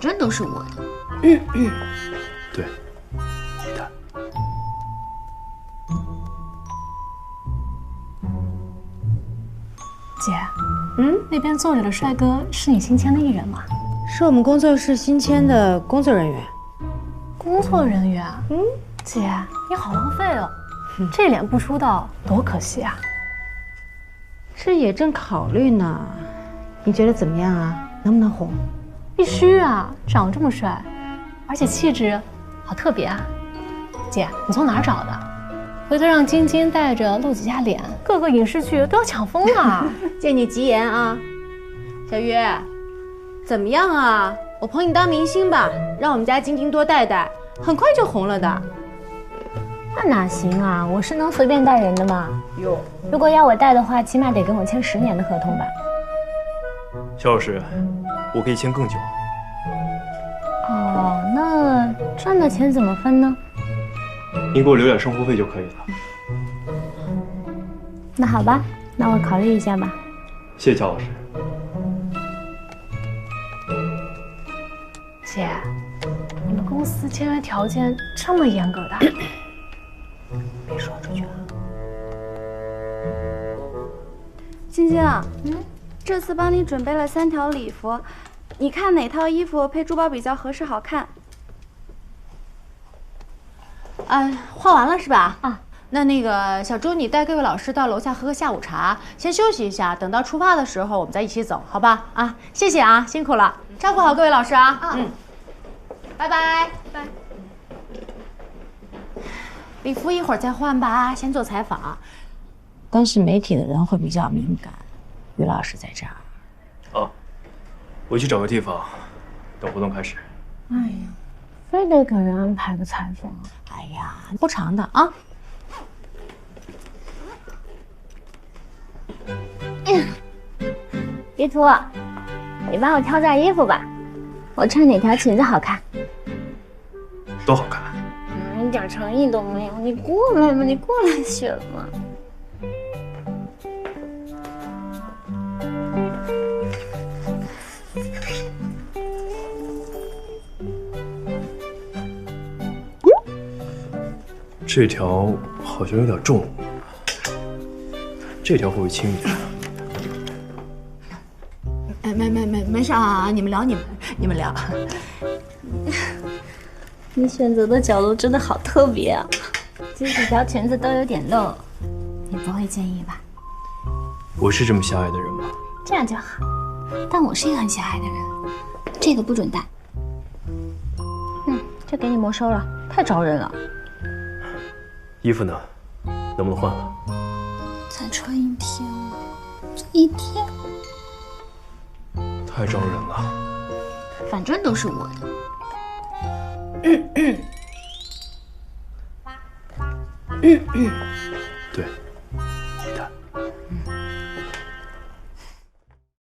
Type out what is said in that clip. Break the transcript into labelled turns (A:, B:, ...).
A: 正都是我的。
B: 对，你看，
C: 姐，那边坐着的帅哥是你新签的艺人吗？
D: 是我们工作室新签的工作人员。
C: 工作人员？姐，你好浪费哦，这脸不出道多可惜啊！
D: 这也正考虑呢，你觉得怎么样啊？能不能红？
C: 必须啊，长这么帅，而且气质好特别啊！姐，你从哪儿找的？回头让晶晶带着露几下脸，各个影视剧都要抢疯了。
D: 借你吉言啊，小约，怎么样啊？我捧你当明星吧，让我们家晶晶多带带，很快就红了的。
C: 那哪行啊，我是能随便带人的吗？
D: 哟，
C: 如果要我带的话，起码得跟我签10年的合同吧。
B: 肖老师，我可以签更久。
C: 哦，那赚的钱怎么分呢？
B: 您给我留点生活费就可以了。
C: 那好吧，那我考虑一下吧。
B: 谢谢乔老师。
C: 姐，你们公司签约条件这么严格的？别说出去了。
E: 晶晶，这次帮你准备了3条礼服，你看哪套衣服配珠宝比较合适好看？
D: 画完了是吧？
C: 啊，
D: 那个小周，你带各位老师到楼下喝个下午茶，先休息一下，等到出发的时候我们再一起走，好吧？啊，谢谢啊，辛苦了，照顾好各位老师啊。拜拜。拜。礼服一会儿再换吧，先做采访。但是媒体的人会比较敏感，于老师在这儿。
B: 哦，我去找个地方，等活动开始。
C: 哎呀，非得给人安排个采访。
D: 哎呀，不长的啊。
A: 依图，你帮我挑件衣服吧，我穿哪条裙子好看？
B: 都好看。
A: 一点诚意都没有，你过来嘛，你过来选嘛。
B: 这条好像有点重，这条会不会轻一点？
D: 没事啊，你们聊你们聊。
A: 你选择的角度真的好特别啊，这几条裙子都有点露，你不会介意吧？
B: 我是这么狭隘的人吗？
A: 这样就好。但我是一个很狭隘的人，这个不准戴。这给你没收了，太招人了。
B: 衣服呢？能不能换了？
A: 才穿1天，这1天。
B: 太招人了。
A: 反正都是我的。
B: 对。